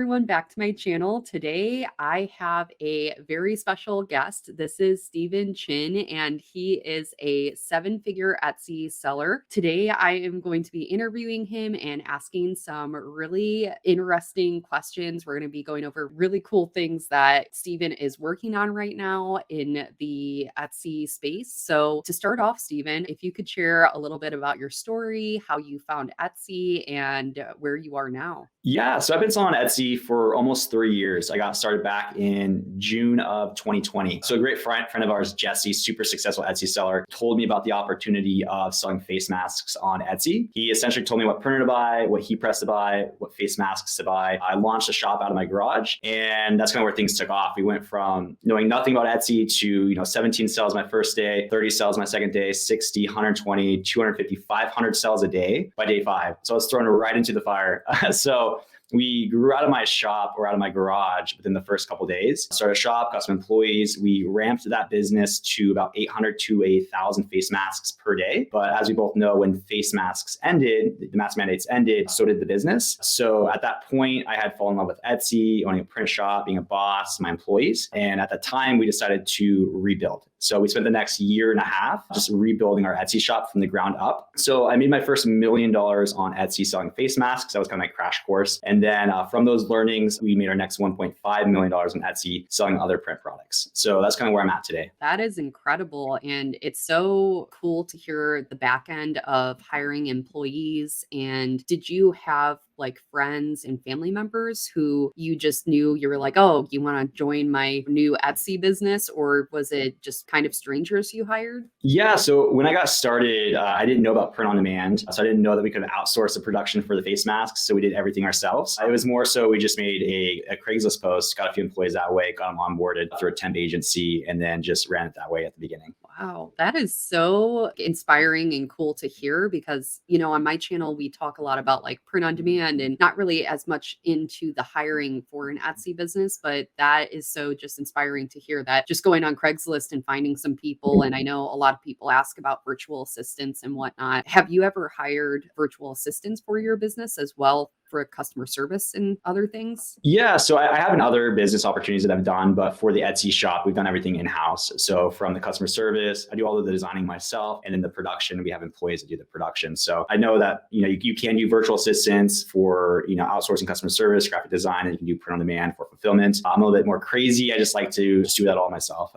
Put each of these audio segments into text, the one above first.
Everyone, back to my channel. Today I have a very special guest. This is Stephen Chin, and he is a seven-figure Etsy seller. Today I am going to be interviewing him and asking some really interesting questions. We're going to be going over really cool things that Stephen is working on right now in the Etsy space. So to start off, Stephen, if you could share a little bit about your story, how you found Etsy, and where you are now. Yeah, so I've been selling on Etsy for almost 3 years. I got started back in June of 2020. So a great friend of ours, Jesse, super successful Etsy seller, told me about the opportunity of selling face masks on Etsy. He essentially told me what printer to buy, what heat press to buy, what face masks to buy. I launched a shop out of my garage, and that's kind of where things took off. We went from knowing nothing about Etsy to 17 sales my first day, 30 sales my second day, 60, 120, 250, 500 sales a day by day 5. So I was thrown right into the fire. So we grew out of my shop or out of my garage within the first couple of days. Started a shop, got some employees. We ramped that business to about 800 to 1,000 face masks per day. But as we both know, when face masks ended, the mask mandates ended, so did the business. So at that point, I had fallen in love with Etsy, owning a print shop, being a boss, my employees. And at the time, we decided to rebuild. So we spent the next year and a half just rebuilding our Etsy shop from the ground up. So I made my first $1 million on Etsy selling face masks. That was kind of my crash course. And then from those learnings, we made our next $1.5 million on Etsy selling other print products. So that's kind of where I'm at today. That is incredible. And it's so cool to hear the back end of hiring employees. And did you have like friends and family members who you just knew you were like, oh, you want to join my new Etsy business? Or was it just kind of strangers you hired? Yeah. So when I got started, I didn't know about print on demand. So I didn't know that we could outsource the production for the face masks. So we did everything ourselves. It was more so we just made a Craigslist post, got a few employees that way, got them onboarded through a temp agency, and then just ran it that way at the beginning. Wow, that is so inspiring and cool to hear because, on my channel, we talk a lot about like print on demand and not really as much into the hiring for an Etsy business, but that is so just inspiring to hear that just going on Craigslist and finding some people. And I know a lot of people ask about virtual assistants and whatnot. Have you ever hired virtual assistants for your business as well? For customer service and other things? Yeah, so I have other business opportunities that I've done, but for the Etsy shop, we've done everything in-house. So from the customer service, I do all of the designing myself, and in the production, we have employees that do the production. So I know that you can do virtual assistants for outsourcing customer service, graphic design, and you can do print on demand for fulfillment. I'm a little bit more crazy. I just like to just do that all myself.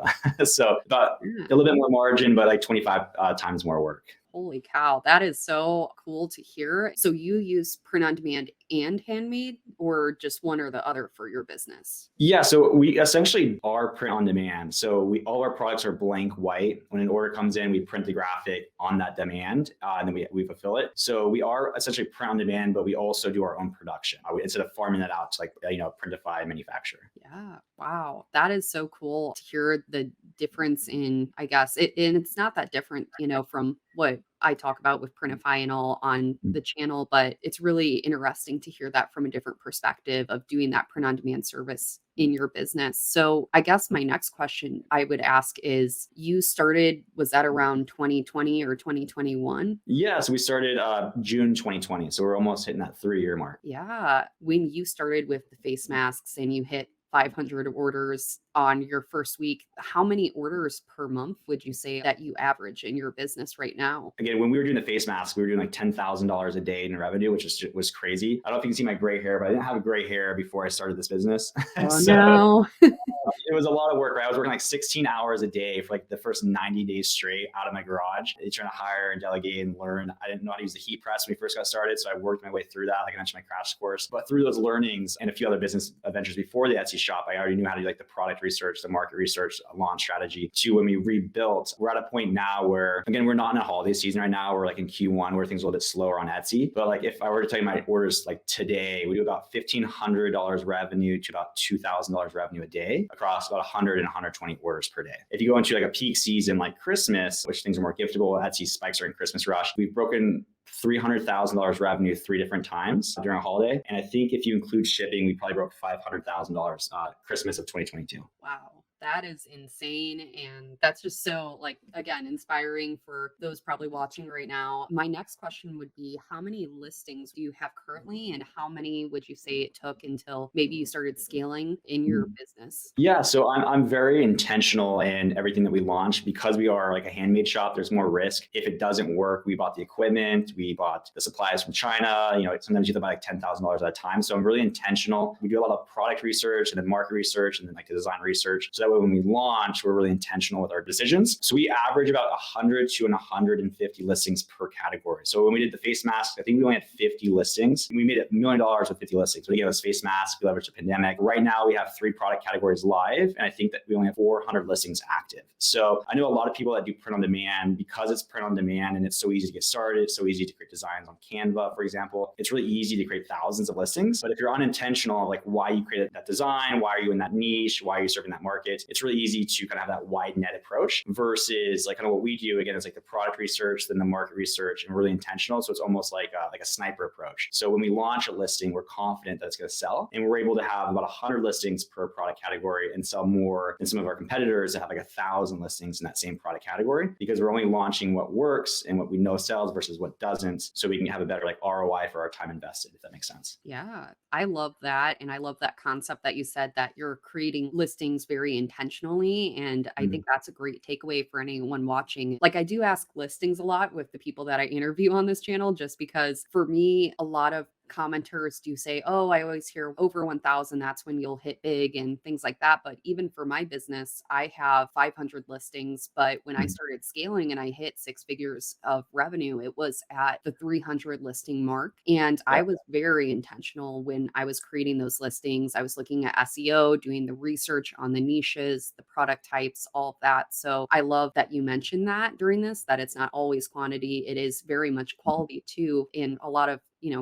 So but a little bit more margin, but like 25 times more work. Holy cow, that is so cool to hear. So you use print on demand and handmade, or just one or the other for your business? Yeah, so we essentially are print on demand. So all our products are blank white. When an order comes in, we print the graphic on that demand, and then we fulfill it. So we are essentially print on demand, but we also do our own production instead of farming that out to printify, manufacture. Yeah, wow, that is so cool to hear the difference in, I guess, and it's not that different, from what I talk about with Printify and all on the channel, but it's really interesting to hear that from a different perspective of doing that print on demand service in your business. So I guess my next question I would ask is, you started, was that around 2020 or 2021? Yeah, so we started June 2020. So we're almost hitting that 3-year mark. Yeah. When you started with the face masks and you hit 500 orders on your first week, how many orders per month would you say that you average in your business right now? Again, when we were doing the face mask, we were doing like $10,000 a day in revenue, which was crazy. I don't know if you can see my gray hair, but I didn't have gray hair before I started this business. Oh, no. It was a lot of work, right? I was working like 16 hours a day for like the first 90 days straight out of my garage, trying to hire and delegate and learn. I didn't know how to use the heat press when we first got started. So I worked my way through that, like I mentioned, my crash course. But through those learnings and a few other business adventures before the Etsy shop, I already knew how to do like the product research, the market research, launch strategy. To when we rebuilt, we're at a point now where, again, we're not in a holiday season right now. We're like in Q1 where things are a little bit slower on Etsy. But like if I were to tell you my orders like today, we do about $1,500 revenue to about $2,000 revenue a day across about 100 and 120 orders per day. If you go into like a peak season like Christmas, which things are more giftable, Etsy spikes during Christmas rush, we've broken $300,000 revenue 3 different times during a holiday. And I think if you include shipping, we probably broke $500,000 Christmas of 2022. Wow. That is insane. And that's just so, like, again, inspiring for those probably watching right now. My next question would be, how many listings do you have currently, and how many would you say it took until maybe you started scaling in your business? Yeah, so I'm very intentional in everything that we launch because we are like a handmade shop. There's more risk. If it doesn't work, we bought the equipment, we bought the supplies from China. Sometimes you have to buy like $10,000 at a time. So I'm really intentional. We do a lot of product research and then market research and then like the design research. So that way when we launch, we're really intentional with our decisions. So we average about 100 to 150 listings per category. So when we did the face mask, I think we only had 50 listings. We made $1 million with 50 listings. We gave us face masks, we leveraged the pandemic. Right now we have 3 product categories live, and I think that we only have 400 listings active. So I know a lot of people that do print on demand because it's print on demand and it's so easy to get started, it's so easy to create designs on Canva, for example. It's really easy to create thousands of listings. But if you're unintentional, like why you created that design, why are you in that niche, why are you serving that market, it's really easy to kind of have that wide net approach versus like kind of what we do, again, is like the product research, then the market research, and really intentional. So it's almost like a sniper approach. So when we launch a listing, we're confident that it's going to sell, and we're able to have about 100 listings per product category and sell more than some of our competitors that have like 1,000 listings in that same product category, because we're only launching what works and what we know sells versus what doesn't, so we can have a better like ROI for our time invested, if that makes sense. Yeah, I love that. And I love that concept that you said that you're creating listings very intentionally. And I think that's a great takeaway for anyone watching. Like, I do ask listings a lot with the people that I interview on this channel, just because for me, a lot of commenters do say, "Oh, I always hear over 1,000, that's when you'll hit big," and things like that. But even for my business, I have 500 listings. But when I started scaling and I hit 6 figures of revenue, it was at the 300 listing mark. And I Yeah. was very intentional when I was creating those listings. I was looking at SEO, doing the research on the niches, the product types, all of that. So I love that you mentioned that during this, that it's not always quantity, it is very much quality too. And a lot of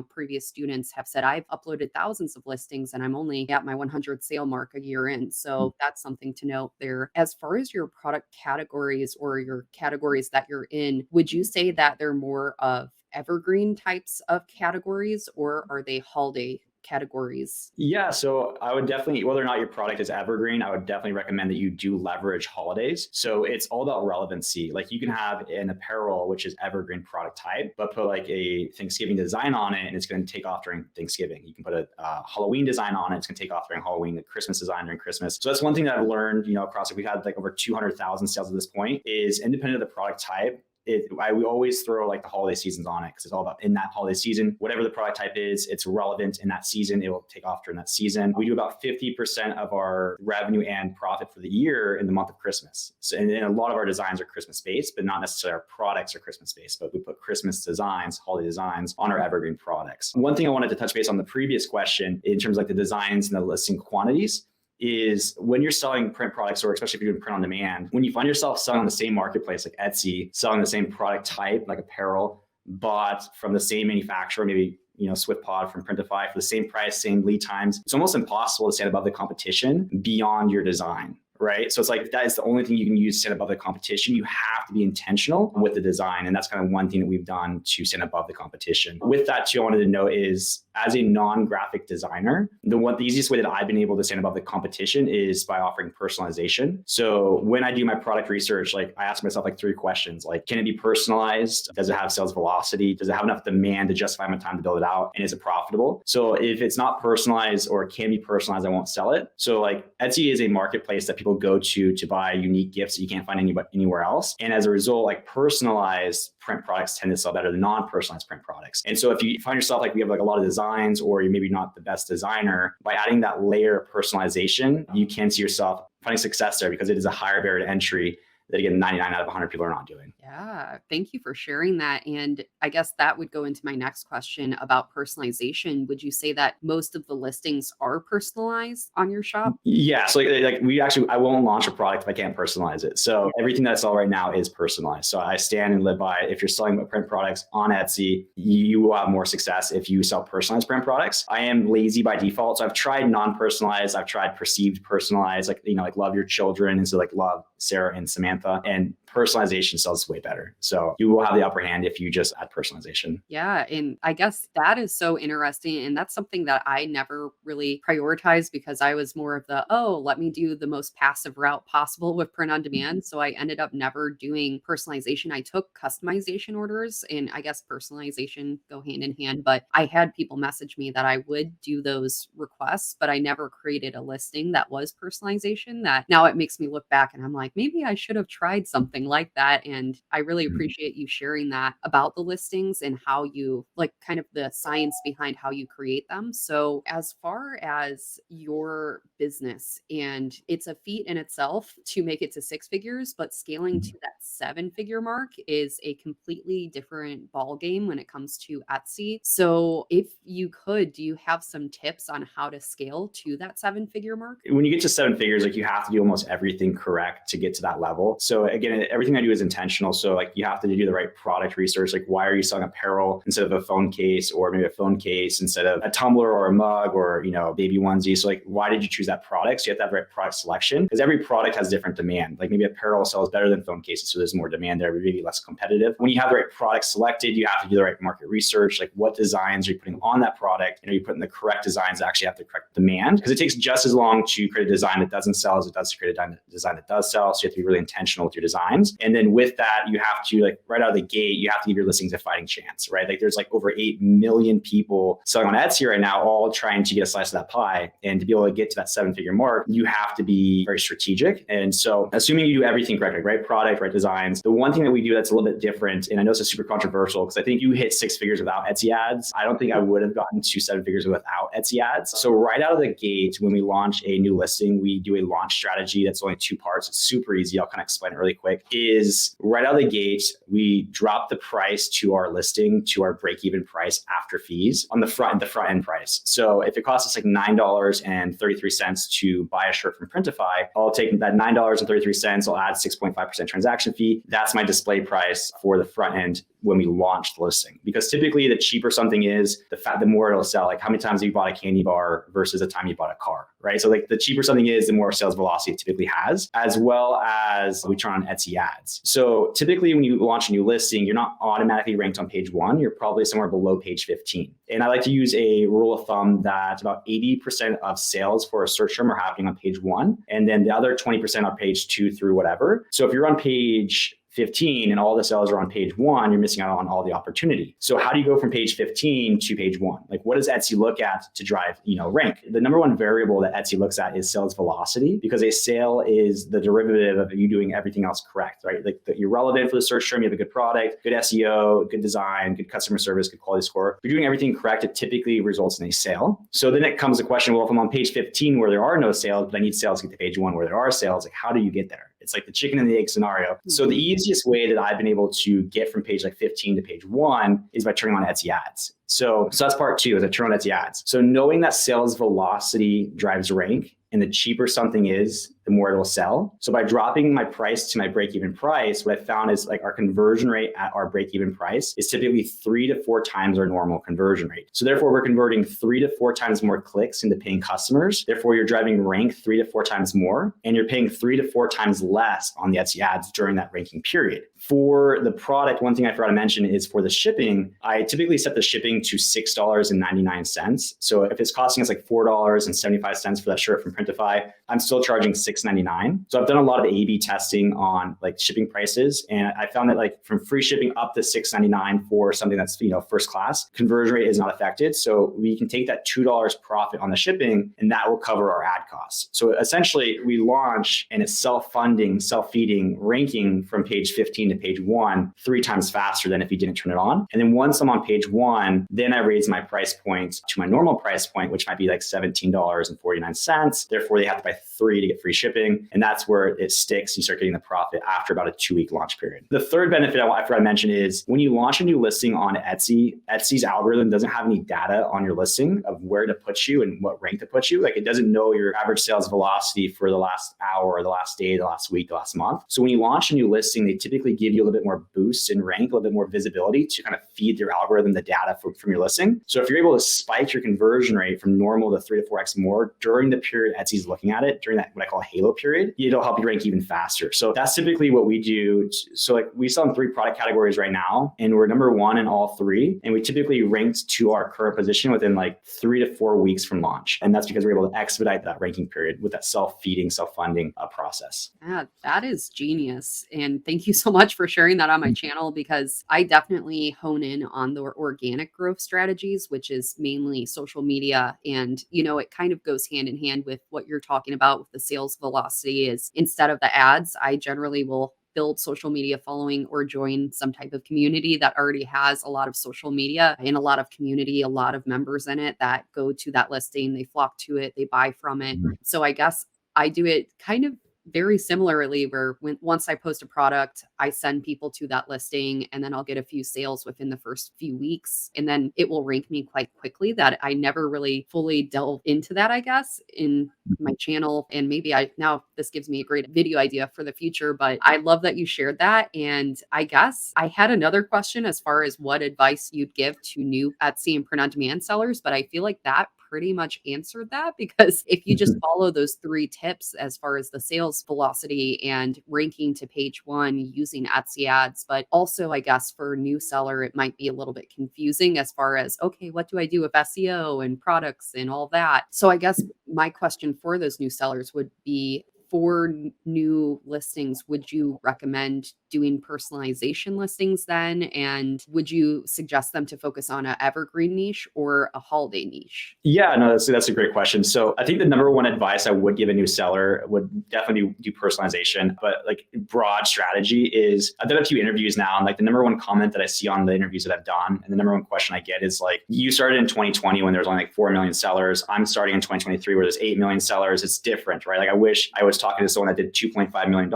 previous students have said, I've uploaded thousands of listings and I'm only at my 100 sale mark a year in. So that's something to note there. As far as your product categories or your categories that you're in, would you say that they're more of evergreen types of categories, or are they holiday categories? Yeah, so I would definitely, whether or not your product is evergreen, I would definitely recommend that you do leverage holidays. So it's all about relevancy. Like you can have an apparel, which is evergreen product type, but put like a Thanksgiving design on it and it's going to take off during Thanksgiving. You can put a Halloween design on it, it's going to take off during Halloween, a Christmas design during Christmas. So that's one thing that I've learned, across, like we've had like over 200,000 sales at this point, is independent of the product type, we always throw like the holiday seasons on it because it's all about in that holiday season, whatever the product type is, it's relevant in that season. It will take off during that season. We do about 50% of our revenue and profit for the year in the month of Christmas. So, and a lot of our designs are Christmas based, but not necessarily our products are Christmas based, but we put Christmas designs, holiday designs on our evergreen products. One thing I wanted to touch base on the previous question in terms of like the designs and the listing quantities is when you're selling print products, or especially if you're doing print on demand, when you find yourself selling on the same marketplace like Etsy, selling the same product type like apparel, bought from the same manufacturer, maybe SwiftPod from Printify for the same price, same lead times, it's almost impossible to stand above the competition beyond your design. Right. So it's like that is the only thing you can use to stand above the competition. You have to be intentional with the design. And that's kind of one thing that we've done to stand above the competition. With that, too, I wanted to know is as a non-graphic designer, the easiest way that I've been able to stand above the competition is by offering personalization. So when I do my product research, like I ask myself like 3 questions, like, can it be personalized? Does it have sales velocity? Does it have enough demand to justify my time to build it out? And is it profitable? So if it's not personalized or it can be personalized, I won't sell it. So like Etsy is a marketplace that people go to buy unique gifts that you can't find anywhere else. And as a result, like personalized print products tend to sell better than non-personalized print products. And so if you find yourself like we have like a lot of designs, or you're maybe not the best designer, by adding that layer of personalization, you can see yourself finding success there because it is a higher barrier to entry that again, 99 out of 100 people are not doing. Yeah, thank you for sharing that. And I guess that would go into my next question about personalization. Would you say that most of the listings are personalized on your shop? Yeah, so like I won't launch a product if I can't personalize it. So everything that I sell right now is personalized. So I stand and live by, if you're selling print products on Etsy, you will have more success if you sell personalized print products. I am lazy by default. So I've tried non-personalized, I've tried perceived personalized, like love your children. And so like love Sarah and Samantha, and personalization sells way better. So you will have the upper hand if you just add personalization. Yeah, and I guess that is so interesting, and that's something that I never really prioritized because I was more of the, "Oh, let me do the most passive route possible with print on demand," so I ended up never doing personalization. I took customization orders, and I guess personalization go hand in hand, but I had people message me that I would do those requests, but I never created a listing that was personalization. That now it makes me look back and I'm like, "Maybe I should have tried something like that," and I really appreciate you sharing that about the listings and how you like kind of the science behind how you create them. So, as far as your business, and it's a feat in itself to make it to six figures, but scaling to that seven-figure mark is a completely different ball game when it comes to Etsy. So, if you could, do you have some tips on how to scale to that seven-figure mark? When you get to seven figures, like you have to do almost everything correct to get to that level. So again, everything I do is intentional. So like you have to do the right product research. Like why are you selling apparel instead of a phone case, or maybe a phone case instead of a tumbler or a mug or, baby onesie? So like, why did you choose that product? So you have to have the right product selection, because every product has different demand. Like maybe apparel sells better than phone cases, so there's more demand there, but maybe less competitive. When you have the right product selected, you have to do the right market research. Like what designs are you putting on that product? And are you putting the correct designs that actually have the correct demand? Because it takes just as long to create a design that doesn't sell as it does to create a design that does sell. So you have to be really intentional with your designs. And then with that, you have to, like, right out of the gate, you have to give your listings a fighting chance, right? Like there's like over 8 million people selling on Etsy right now, all trying to get a slice of that pie. And to be able to get to that seven-figure mark, you have to be very strategic. And so assuming you do everything correctly, right product, right designs, the one thing that we do that's a little bit different, and I know this is super controversial because I think you hit six figures without Etsy ads. I don't think I would have gotten to seven figures without Etsy ads. So right out of the gate, when we launch a new listing, we do a launch strategy that's only two parts. It's super easy. I'll kind of explain it really quick. Is right out of the gate, we drop the price to our listing to our break-even price after fees on the front end price. So if it costs us like $9.33 to buy a shirt from Printify, I'll take that $9.33. I'll add 6.5% transaction fee. That's my display price for the front end when we launch the listing. Because typically the cheaper something is, the more it'll sell. Like how many times have you bought a candy bar versus the time you bought a car, right? So like the cheaper something is, the more sales velocity it typically has, as well as we turn on Etsy ads. So typically when you launch a new listing, you're not automatically ranked on page 1. You're probably somewhere below page 15. And I like to use a rule of thumb that about 80% of sales for a search term are happening on page 1. And then the other 20% on page 2 through whatever. So if you're on page 15 and all the sales are on page 1, you're missing out on all the opportunity. So how do you go from page 15 to page 1? Like what does Etsy look at to drive, rank? The number one variable that Etsy looks at is sales velocity, because a sale is the derivative of you doing everything else correct, right? Like you're relevant for the search term, you have a good product, good SEO, good design, good customer service, good quality score. If you're doing everything correct, it typically results in a sale. So then it comes the question, well, if I'm on page 15 where there are no sales, but I need sales to get to page 1 where there are sales, like how do you get there? It's like the chicken and the egg scenario. So the easiest way that I've been able to get from page like 15 to page 1 is by turning on Etsy ads. So that's part 2, is I turn on Etsy ads. So knowing that sales velocity drives rank, and the cheaper something is, the more it will sell. So by dropping my price to my break-even price, what I found is like our conversion rate at our break-even price is typically 3 to 4 times our normal conversion rate. So therefore, we're converting 3 to 4 times more clicks into paying customers. Therefore, you're driving rank 3 to 4 times more, and you're paying 3 to 4 times less on the Etsy ads during that ranking period. For the product, one thing I forgot to mention is for the shipping, I typically set the shipping to $6.99. So if it's costing us like $4.75 for that shirt from Printify, I'm still charging $6.99. So I've done a lot of A/B testing on like shipping prices, and I found that like from free shipping up to $6.99 for something that's first class, conversion rate is not affected. So we can take that $2 profit on the shipping, and that will cover our ad costs. So essentially, we launch and it's self-funding, self-feeding, ranking from page 15 to page 1 3 times faster than if you didn't turn it on. And then once I'm on page 1, then I raise my price point to my normal price point, which might be like $17.49. Therefore, they have to buy 3 to get free shipping. And that's where it sticks. You start getting the profit after about a 2-week launch period. The third benefit I forgot to mention is when you launch a new listing on Etsy, Etsy's algorithm doesn't have any data on your listing of where to put you and what rank to put you. Like it doesn't know your average sales velocity for the last hour, or the last day, the last week, the last month. So when you launch a new listing, they typically give you a little bit more boost in rank, a little bit more visibility to kind of feed their algorithm the data for from your listing. So if you're able to spike your conversion rate from normal to 3 to 4x more during the period Etsy's looking at it, during that what I call halo period, it'll help you rank even faster. So that's typically what we do. So like we sell in 3 product categories right now, and we're number 1 in all 3. And we typically ranked to our current position within like 3 to 4 weeks from launch. And that's because we're able to expedite that ranking period with that self-feeding, self-funding process. Yeah, that is genius. And thank you so much for sharing that on my channel, because I definitely hone in on the organic growth strategies, which is mainly social media. And, it kind of goes hand in hand with what you're talking about with the sales velocity is instead of the ads, I generally will build social media following or join some type of community that already has a lot of social media and a lot of community, a lot of members in it that go to that listing, they flock to it, they buy from it. So I guess I do it kind of very similarly where once I post a product, I send people to that listing and then I'll get a few sales within the first few weeks. And then it will rank me quite quickly that I never really fully delve into that, I guess, in my channel. And maybe now this gives me a great video idea for the future, but I love that you shared that. And I guess I had another question as far as what advice you'd give to new Etsy and print on demand sellers, but I feel like that pretty much answered that, because if you just follow those 3 tips as far as the sales velocity and ranking to page 1 using Etsy ads, but also I guess for a new seller, it might be a little bit confusing as far as, okay, what do I do with SEO and products and all that? So I guess my question for those new sellers would be, for new listings, would you recommend doing personalization listings then? And would you suggest them to focus on an evergreen niche or a holiday niche? Yeah, no, that's a great question. So I think the number 1 advice I would give a new seller would definitely do personalization. But like broad strategy is, I've done a few interviews now, and like the number 1 comment that I see on the interviews that I've done, and the number 1 question I get is like, you started in 2020 when there was only like 4 million sellers. I'm starting in 2023 where there's 8 million sellers. It's different, right? Like I wish I was talking to someone that did $2.5 million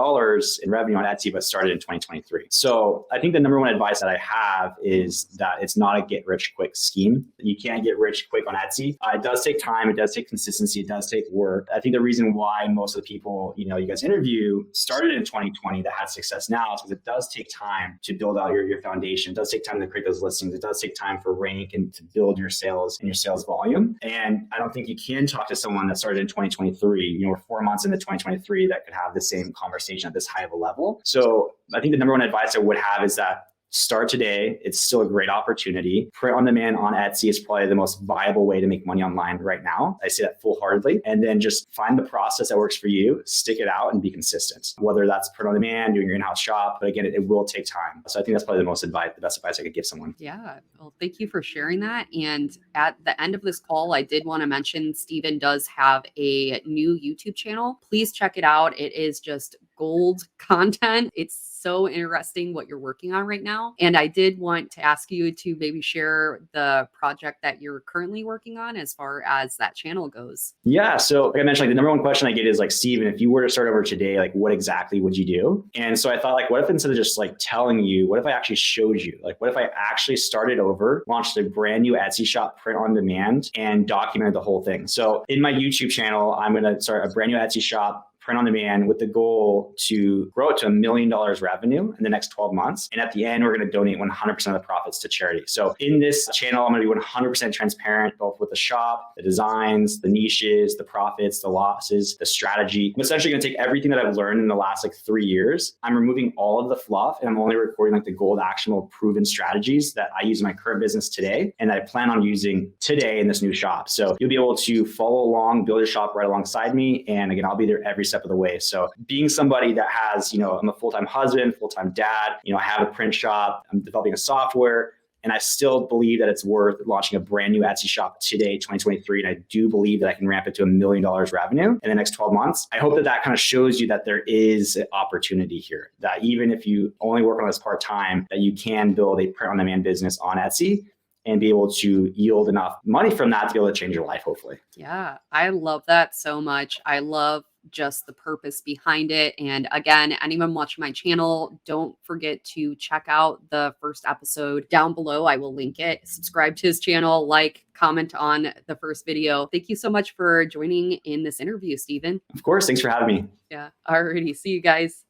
in revenue on Etsy, but started in 2023. So I think the number 1 advice that I have is that it's not a get rich quick scheme. You can't get rich quick on Etsy. It does take time. It does take consistency. It does take work. I think the reason why most of the people, you guys interview started in 2020 that had success now is because it does take time to build out your foundation. It does take time to create those listings. It does take time for rank and to build your sales and your sales volume. And I don't think you can talk to someone that started in 2023, we're 4 months into 2023, that could have the same conversation at this high of a level. So I think the number 1 advice I would have is that start today. It's still a great opportunity. Print on demand on Etsy is probably the most viable way to make money online right now. I say that full-heartedly. And then just find the process that works for you, stick it out, and be consistent. Whether that's print on demand, doing your in-house shop, but again, it will take time. So I think that's probably the best advice I could give someone. Yeah. Well, thank you for sharing that. And at the end of this call, I did want to mention Steven does have a new YouTube channel. Please check it out. It is just gold content. It's so interesting what you're working on right now. And I did want to ask you to maybe share the project that you're currently working on as far as that channel goes. Yeah. So like I mentioned, like the number 1 question I get is like, Steven, if you were to start over today, like what exactly would you do? And so I thought like, what if instead of just like telling you, what if I actually showed you? Like, what if I actually started over, launched a brand new Etsy shop, print on demand, and documented the whole thing? So in my YouTube channel, I'm going to start a brand new Etsy shop, print on demand, with the goal to grow it to $1 million revenue in the next 12 months. And at the end, we're going to donate 100% of the profits to charity. So in this channel, I'm going to be 100% transparent, both with the shop, the designs, the niches, the profits, the losses, the strategy. I'm essentially going to take everything that I've learned in the last like 3 years. I'm removing all of the fluff, and I'm only recording like the gold, actionable, proven strategies that I use in my current business today, and that I plan on using today in this new shop. So you'll be able to follow along, build your shop right alongside me. And again, I'll be there every step of the way. So being somebody that has, I'm a full-time husband, full-time dad, I have a print shop, I'm developing a software, and I still believe that it's worth launching a brand new Etsy shop today, 2023. And I do believe that I can ramp it to $1 million revenue in the next 12 months. I hope that that kind of shows you that there is an opportunity here, that even if you only work on this part-time, that you can build a print on demand business on Etsy and be able to yield enough money from that to be able to change your life, hopefully. Yeah, I love that so much. I love just the purpose behind it. And again, anyone watching my channel, don't forget to check out the first episode down below. I will link it. Subscribe to his channel, comment on the first video. Thank you so much for joining in this interview, Steven. Of course. Thanks for having me. Yeah. Alrighty. See you guys.